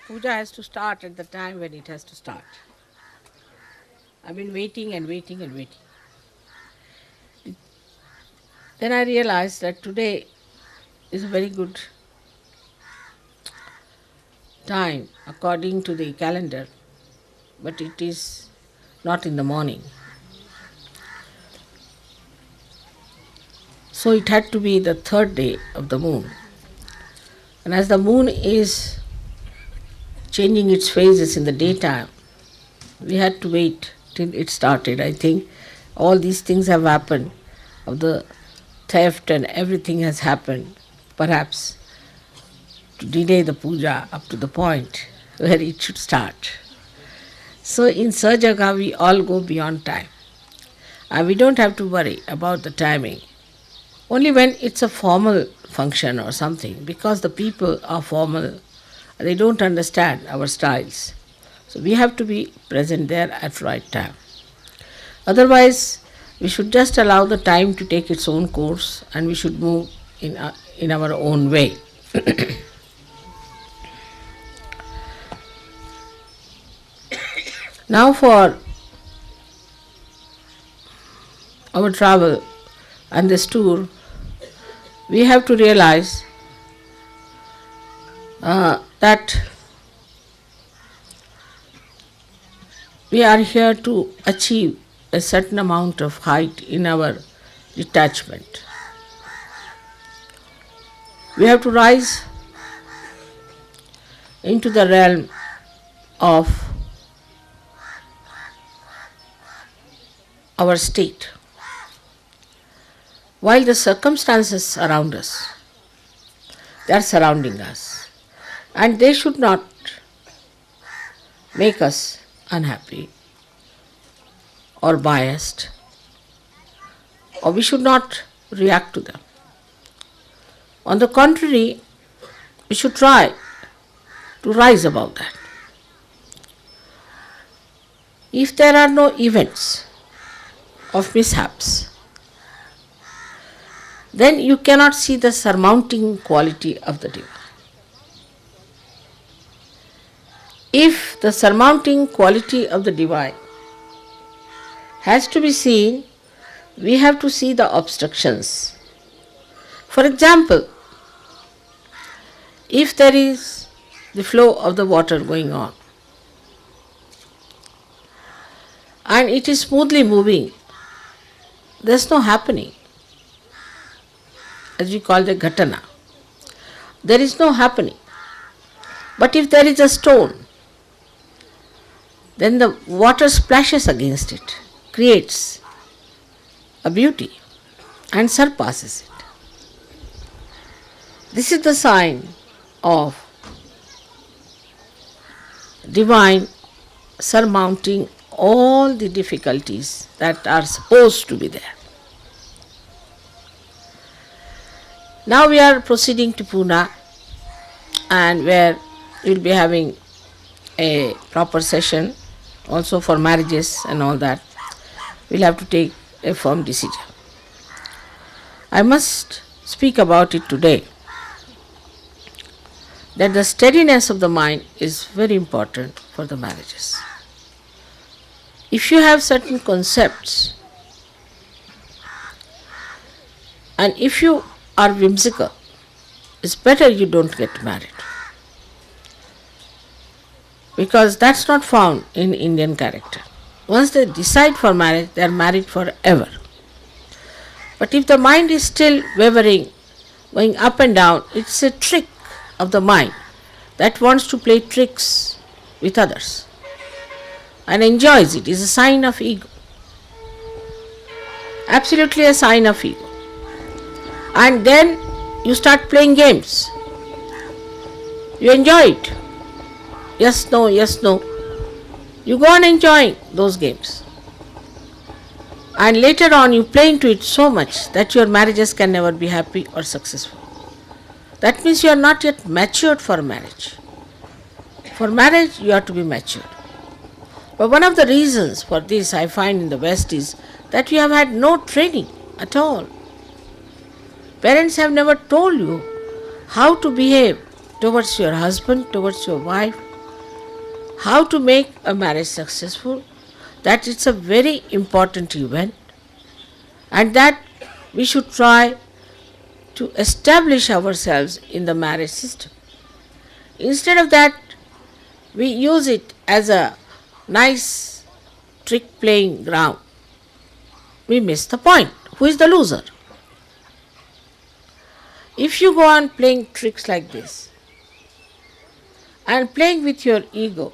puja has to start at the time when it has to start. I've been waiting and waiting and waiting. Then I realized that today is a very good time according to the calendar, but it is not in the morning. So it had to be the third day of the moon. And as the moon is changing its phases in the daytime, we had to wait till it started. I think all these things have happened, of the theft and everything has happened, perhaps to delay the puja up to the point where it should start. So in Sajaga we all go beyond time. And we don't have to worry about the timing. Only when it's a formal function or something, because the people are formal, they don't understand our styles. So we have to be present there at right time. Otherwise, we should just allow the time to take its own course and we should move in our own way. Now for our travel and this tour, we have to realize that we are here to achieve a certain amount of height in our detachment. We have to rise into the realm of our state, while the circumstances around us, they are surrounding us, and they should not make us unhappy or biased, or we should not react to them. On the contrary, we should try to rise above that. If there are no events of mishaps, then you cannot see the surmounting quality of the divine. If the surmounting quality of the divine has to be seen, we have to see the obstructions. For example, if there is the flow of the water going on and it is smoothly moving, there is no happening, as we call the ghatana. There is no happening. But if there is a stone, then the water splashes against it, creates a beauty and surpasses it. This is the sign of divine surmounting all the difficulties that are supposed to be there. Now we are proceeding to Pune, and where we will be having a proper session also for marriages and all that. We will have to take a firm decision. I must speak about it today, that the steadiness of the mind is very important for the marriages. If you have certain concepts and if you are whimsical, it's better you don't get married, because that's not found in Indian character. Once they decide for marriage, they are married forever. But if the mind is still wavering, going up and down, it's a trick of the mind that wants to play tricks with others and enjoys it. Is a sign of ego. Absolutely a sign of ego. And then you start playing games. You enjoy it. Yes, no, yes, no. You go on enjoying those games. And later on you play into it so much that your marriages can never be happy or successful. That means you are not yet matured for marriage. For marriage you have to be matured. But one of the reasons for this I find in the West is that you have had no training at all. Parents have never told you how to behave towards your husband, towards your wife, how to make a marriage successful, that it's a very important event, and that we should try to establish ourselves in the marriage system. Instead of that, we use it as a nice trick playing ground. We miss the point. Who is the loser? If you go on playing tricks like this and playing with your ego,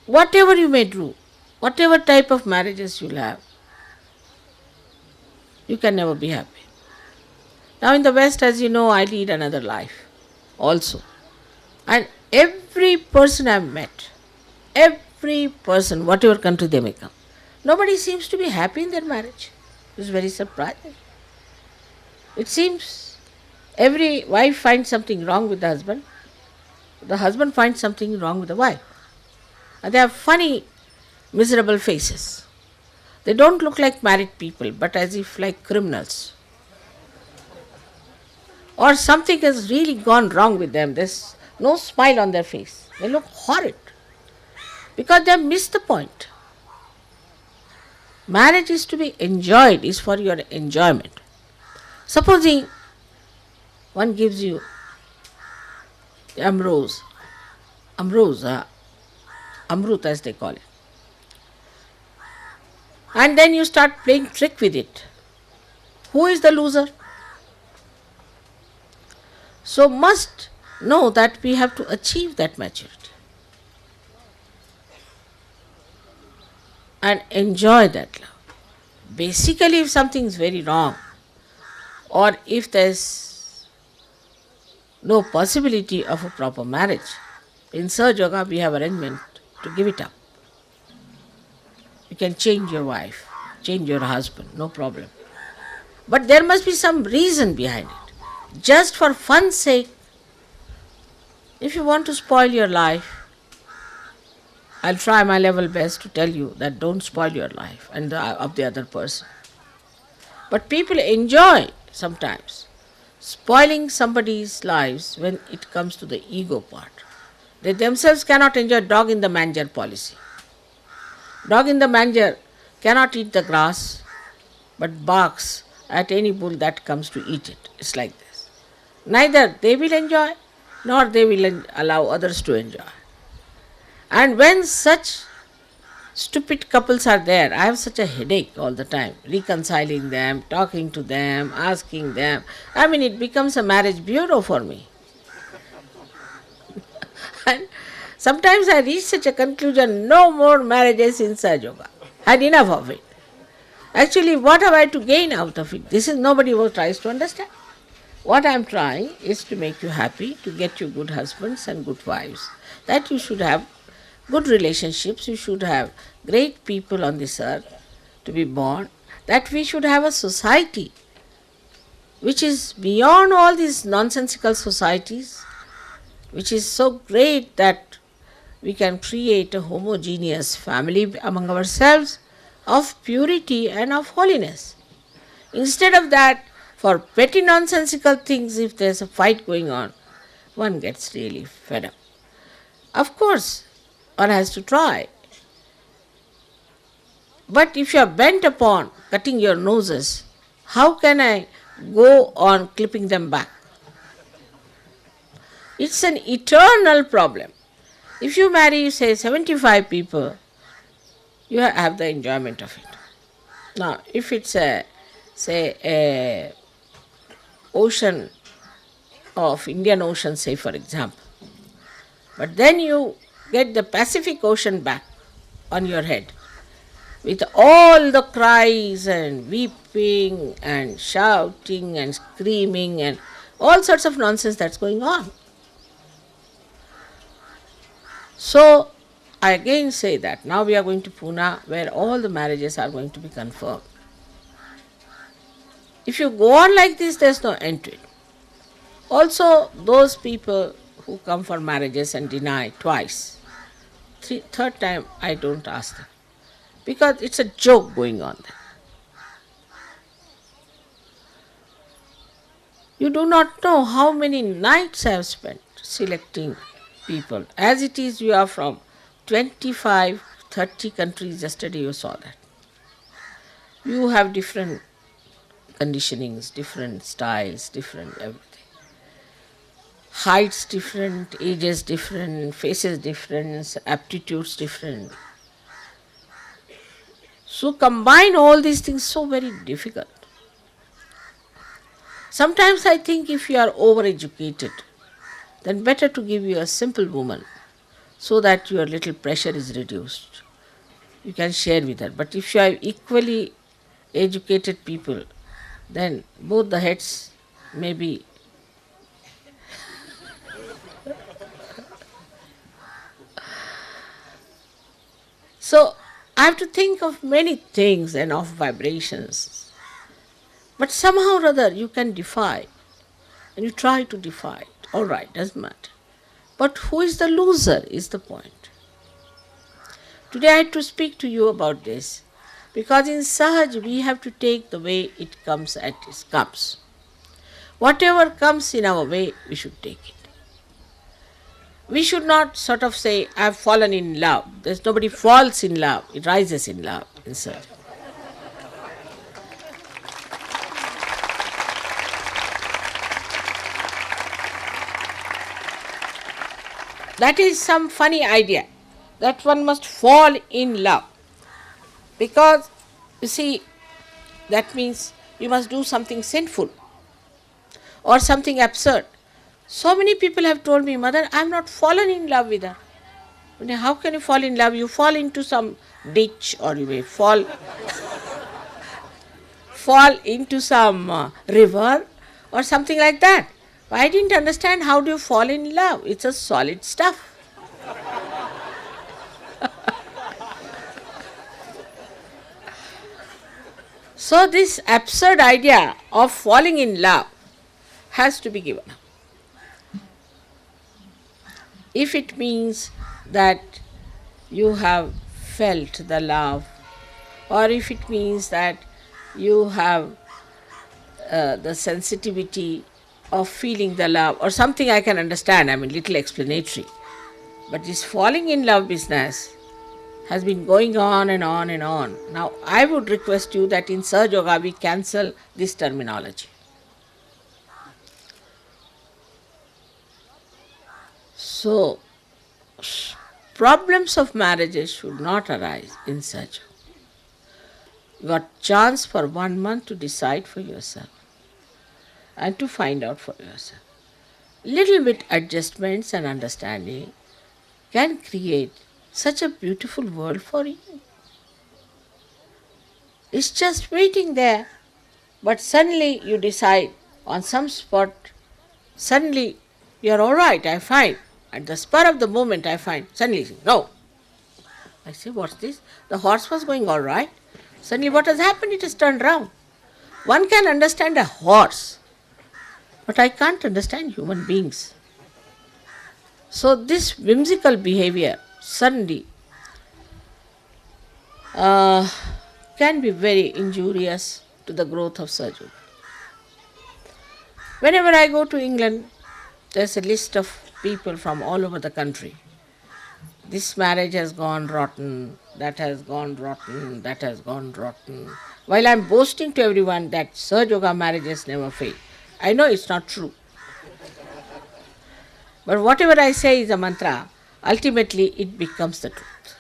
whatever you may do, whatever type of marriages you'll have, you can never be happy. Now in the West, as you know, I lead another life also. And every person I've met, every person, whatever country they may come, nobody seems to be happy in their marriage. It's very surprising. It seems every wife finds something wrong with the husband finds something wrong with the wife. And they have funny, miserable faces. They don't look like married people, but as if like criminals. Or something has really gone wrong with them. There's no smile on their face. They look horrid because they have missed the point. Marriage is to be enjoyed, is for your enjoyment. Supposing one gives you amrut as they call it, and then you start playing trick with it. Who is the loser? So must know that we have to achieve that maturity and enjoy that love. Basically, if something is very wrong, or if there is no possibility of a proper marriage, in Sahaja Yoga we have arrangement to give it up. You can change your wife, change your husband, no problem. But there must be some reason behind it. Just for fun's sake, if you want to spoil your life, I'll try my level best to tell you that don't spoil your life and of the other person. But people enjoy sometimes spoiling somebody's lives when it comes to the ego part. They themselves cannot enjoy dog in the manger policy. Dog in the manger cannot eat the grass, but barks at any bull that comes to eat it. It's like this. Neither they will enjoy, nor they will allow others to enjoy. And when such stupid couples are there, I have such a headache all the time, reconciling them, talking to them, asking them. I mean, it becomes a marriage bureau for me. And sometimes I reach such a conclusion, no more marriages in Sahaja Yoga. I had enough of it. Actually, what have I to gain out of it? This is nobody who tries to understand. What I am trying is to make you happy, to get you good husbands and good wives. That you should have good relationships, you should have great people on this earth to be born, that we should have a society which is beyond all these nonsensical societies, which is so great that we can create a homogeneous family among ourselves of purity and of holiness. Instead of that, for petty nonsensical things, if there's a fight going on, one gets really fed up. Of course, one has to try. But if you are bent upon cutting your noses, how can I go on clipping them back? It's an eternal problem. If you marry, say, 75 people, you have the enjoyment of it. Now, if it's a ocean of Indian Ocean, say for example, but then you get the Pacific Ocean back on your head with all the cries and weeping and shouting and screaming and all sorts of nonsense that's going on. So, I again say that now we are going to Pune, where all the marriages are going to be confirmed. If you go on like this, there's no end to it. Also, those people who come for marriages and deny twice, third time I don't ask them, because it's a joke going on there. You do not know how many nights I have spent selecting people. As it is, you are from 25, 30 countries, yesterday you saw that. You have different conditionings, different styles, different everything. Heights different, ages different, faces different, aptitudes different. So combine all these things, so very difficult. Sometimes I think if you are overeducated, then better to give you a simple woman so that your little pressure is reduced. You can share with her. But if you have equally educated people, then both the heads may be. So I have to think of many things and of vibrations. But somehow or other you can defy, and you try to defy it. All right, doesn't matter. But who is the loser is the point. Today I had to speak to you about this because in Sahaj we have to take the way it comes as it comes. Whatever comes in our way, we should take it. We should not sort of say, I have fallen in love. There's nobody falls in love, it rises in love in Sahaj. That is some funny idea, that one must fall in love. Because, you see, that means you must do something sinful or something absurd. So many people have told me, Mother, I have not fallen in love with her. How can you fall in love? You fall into some ditch, or you may fall into some river or something like that. I didn't understand how do you fall in love. It's a solid stuff. So this absurd idea of falling in love has to be given up. If it means that you have felt the love, or if it means that you have the sensitivity of feeling the love, or something I can understand, I mean little explanatory. But this falling in love business has been going on and on and on. Now I would request you that in Sahaja Yoga we cancel this terminology. So, problems of marriages should not arise in Sahaja. You got chance for 1 month to decide for yourself and to find out for yourself. Little bit adjustments and understanding can create such a beautiful world for you. It's just waiting there, but suddenly you decide on some spot, suddenly you're all right, I find. At the spur of the moment I find, suddenly, no. I say, what's this? The horse was going all right. Suddenly what has happened? It has turned round. One can understand a horse, but I can't understand human beings. So this whimsical behavior suddenly can be very injurious to the growth of Sahaja. Whenever I go to England, there's a list of people from all over the country. This marriage has gone rotten, that has gone rotten, that has gone rotten. While I'm boasting to everyone that Sahaja Yoga marriages never fail. I know it's not true. But whatever I say is a mantra, ultimately it becomes the truth.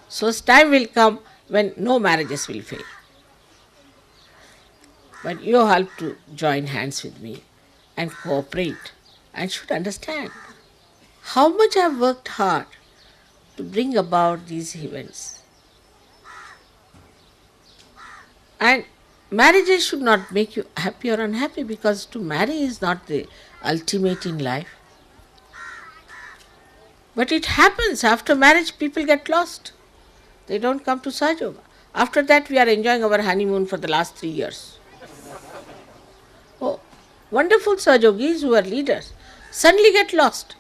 So time will come when no marriages will fail. But you have to join hands with me and cooperate and should understand how much I have worked hard to bring about these events. And marriages should not make you happy or unhappy, because to marry is not the ultimate in life. But it happens, after marriage people get lost. They don't come to Sahaja Yoga. After that we are enjoying our honeymoon for the last 3 years. Oh, wonderful Sahaja Yogis who are leaders suddenly get lost.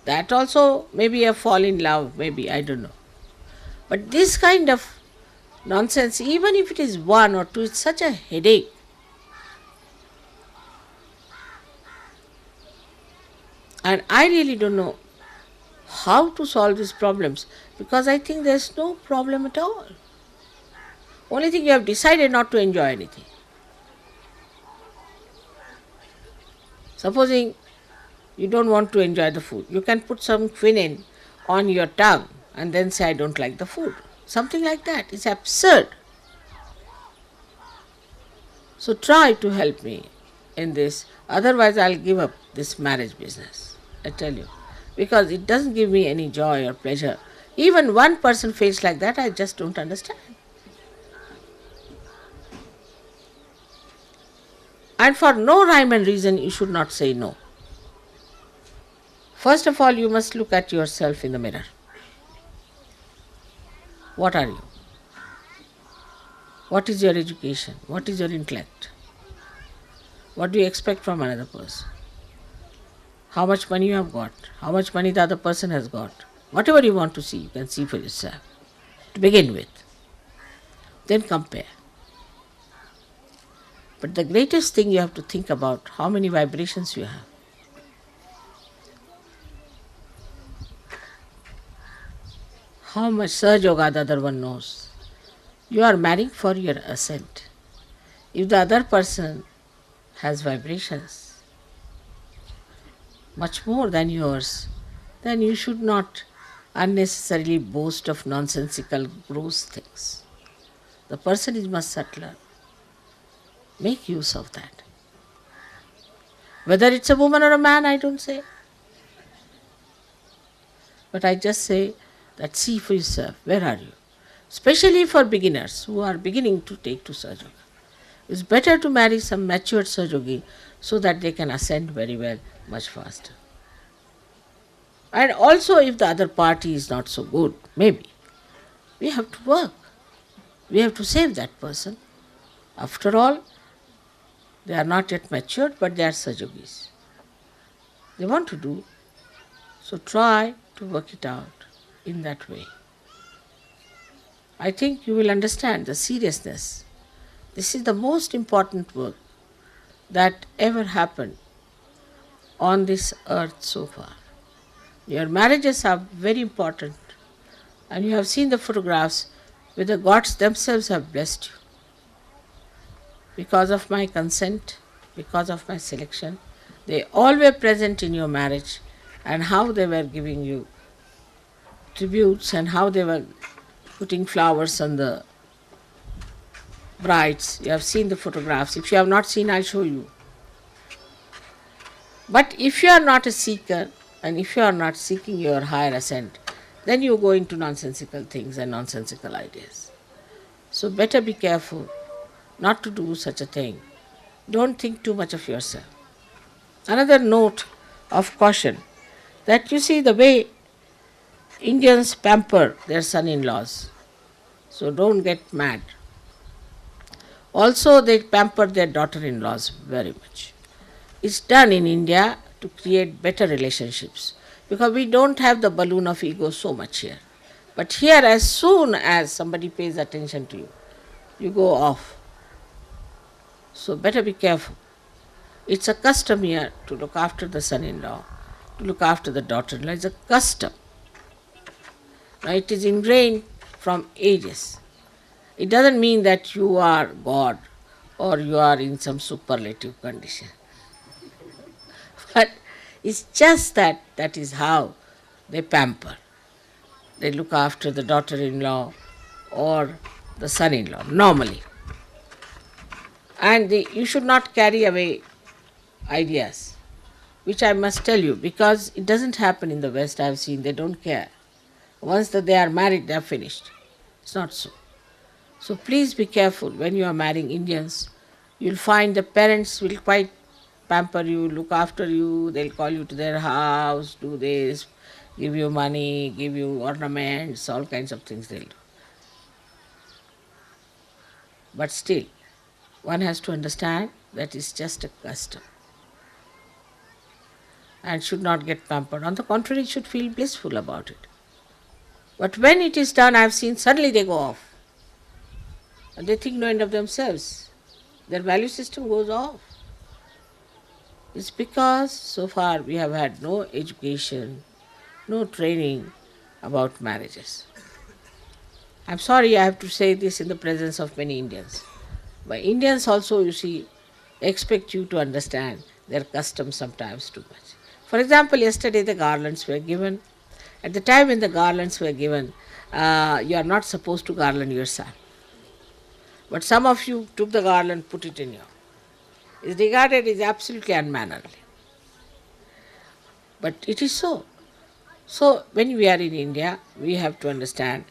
That also may be a fall in love, maybe, I don't know. But this kind of nonsense, even if it is 1 or 2, it's such a headache. And I really don't know how to solve these problems, because I think there's no problem at all. Only thing, you have decided not to enjoy anything. Supposing you don't want to enjoy the food, you can put some quinine on your tongue and then say, I don't like the food. Something like that. It's absurd. So try to help me in this. Otherwise, I'll give up this marriage business. I tell you. Because it doesn't give me any joy or pleasure. Even one person feels like that, I just don't understand. And for no rhyme and reason, you should not say no. First of all, you must look at yourself in the mirror. What are you? What is your education? What is your intellect? What do you expect from another person? How much money you have got? How much money the other person has got? Whatever you want to see, you can see for yourself. To begin with. Then compare. But the greatest thing, you have to think about how many vibrations you have. How much Sahaja Yoga the other one knows. You are marrying for your ascent. If the other person has vibrations much more than yours, then you should not unnecessarily boast of nonsensical, gross things. The person is much subtler. Make use of that. Whether it's a woman or a man, I don't say. But I just say that see for yourself, where are you? Especially for beginners who are beginning to take to Sahaja Yoga. It's better to marry some matured Sahaja Yogi so that they can ascend very well, much faster. And also, if the other party is not so good, maybe, we have to work. We have to save that person. After all, they are not yet matured, but they are Sahaja Yogis. They want to do. So try to work it out in that way. I think you will understand the seriousness. This is the most important work that ever happened on this earth so far. Your marriages are very important, and you have seen the photographs where the gods themselves have blessed you. Because of my consent, because of my selection, they all were present in your marriage, and how they were giving you tributes and how they were putting flowers on the brides. You have seen the photographs. If you have not seen, I'll show you. But if you are not a seeker, and if you are not seeking your higher ascent, then you go into nonsensical things and nonsensical ideas. So better be careful not to do such a thing. Don't think too much of yourself. Another note of caution, that you see the way Indians pamper their son-in-laws. So don't get mad. Also, they pamper their daughter-in-laws very much. It's done in India to create better relationships, because we don't have the balloon of ego so much here. But here, as soon as somebody pays attention to you, you go off. So better be careful. It's a custom here to look after the son-in-law, to look after the daughter-in-law. It's a custom. Now it is ingrained from ages. It doesn't mean that you are God or you are in some superlative condition. But it's just that is how they pamper. They look after the daughter-in-law or the son-in-law, normally. And you should not carry away ideas, which I must tell you, because it doesn't happen in the West. I have seen they don't care. Once that they are married, they are finished. It's not so. So please be careful when you are marrying Indians. You'll find the parents will quite pamper you, look after you. They'll call you to their house, do this, give you money, give you ornaments, all kinds of things they'll do. But still, one has to understand that it's just a custom and should not get pampered. On the contrary, should feel blissful about it. But when it is done, I have seen suddenly they go off. And they think no end of themselves. Their value system goes off. It's because so far we have had no education, no training about marriages. I'm sorry I have to say this in the presence of many Indians. But Indians also, you see, expect you to understand their customs sometimes too much. For example, yesterday the garlands were given. At the time when the garlands were given, you are not supposed to garland your son. But some of you took the garland, put it in your. It's regarded as absolutely unmannerly. But it is so. So when we are in India, we have to understand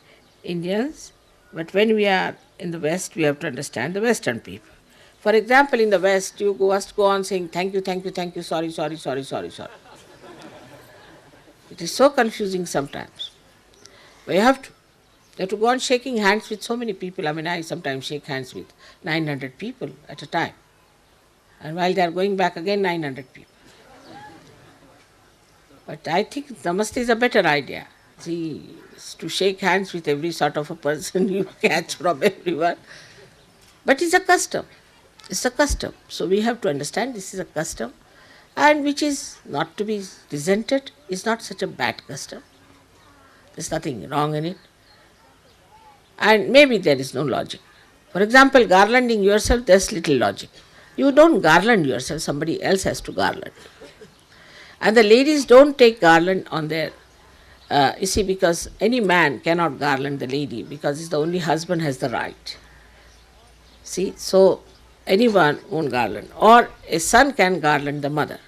Indians, but when we are in the West, we have to understand the Western people. For example, in the West, you must go on saying thank you, thank you, thank you, sorry, sorry, sorry, sorry, sorry. It is so confusing sometimes. But you have to go on shaking hands with so many people. I mean, I sometimes shake hands with 900 people at a time. And while they are going back again, 900 people. But I think Namaste is a better idea. See, to shake hands with every sort of a person you catch from everyone. But it's a custom. It's a custom. So we have to understand this is a custom, and which is not to be resented. It's not such a bad custom. There's nothing wrong in it. And maybe there is no logic. For example, garlanding yourself, there's little logic. You don't garland yourself, somebody else has to garland. And the ladies don't take garland on their, you see, because any man cannot garland the lady because it's the only husband has the right. See, so anyone won't garland. Or a son can garland the mother.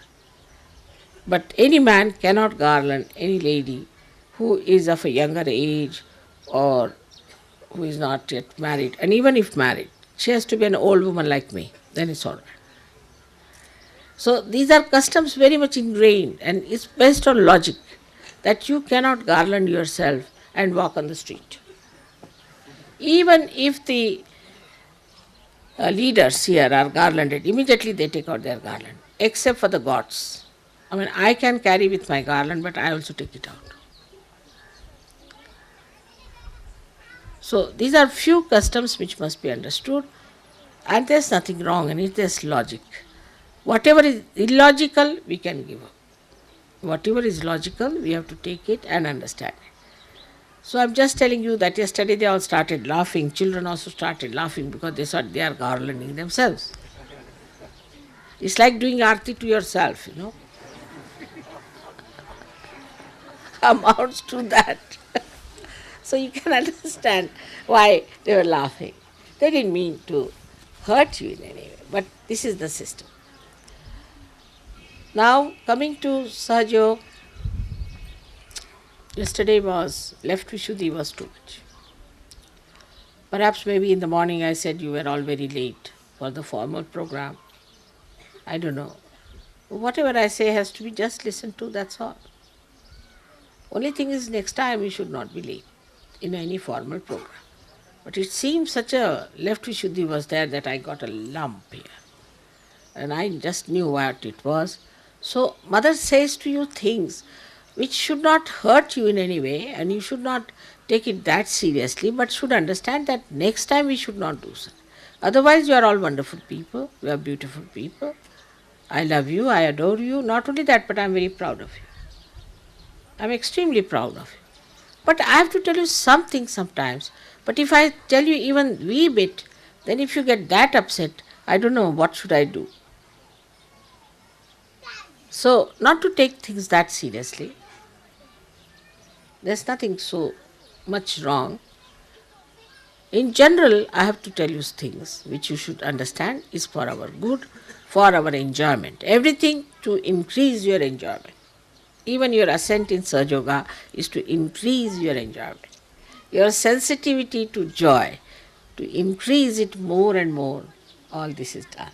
But any man cannot garland any lady who is of a younger age or who is not yet married. And even if married, she has to be an old woman like me. Then it's all right. So these are customs very much ingrained, and it's based on logic that you cannot garland yourself and walk on the street. Even if the leaders here are garlanded, immediately they take out their garland, except for the gods. I mean, I can carry with my garland, but I also take it out. So these are few customs which must be understood, and there's nothing wrong in it, there's logic. Whatever is illogical, we can give up. Whatever is logical, we have to take it and understand it. So I'm just telling you that yesterday they all started laughing. Children also started laughing because they thought they are garlanding themselves. It's like doing arti to yourself, Amounts to that. So you can understand why they were laughing. They didn't mean to hurt you in any way, but this is the system. Now, coming to Sahaja, yesterday was, left Vishuddhi was too much. Perhaps maybe in the morning I said you were all very late for the formal program. I don't know. Whatever I say has to be just listened to, that's all. Only thing is next time we should not be late in any formal program. But it seems such a left Vishuddhi was there that I got a lump here. And I just knew what it was. So mother says to you things which should not hurt you in any way, and you should not take it that seriously, but should understand that next time we should not do so. Otherwise you are all wonderful people, you are beautiful people. I love you, I adore you. Not only that, but I am very proud of you. I am extremely proud of you. But I have to tell you something sometimes. But if I tell you even wee bit, then if you get that upset, I don't know what should I do. So, not to take things that seriously. There's nothing so much wrong. In general, I have to tell you things which you should understand is for our good, for our enjoyment. Everything to increase your enjoyment. Even your ascent in Sahaja Yoga is to increase your enjoyment. Your sensitivity to joy, to increase it more and more, all this is done.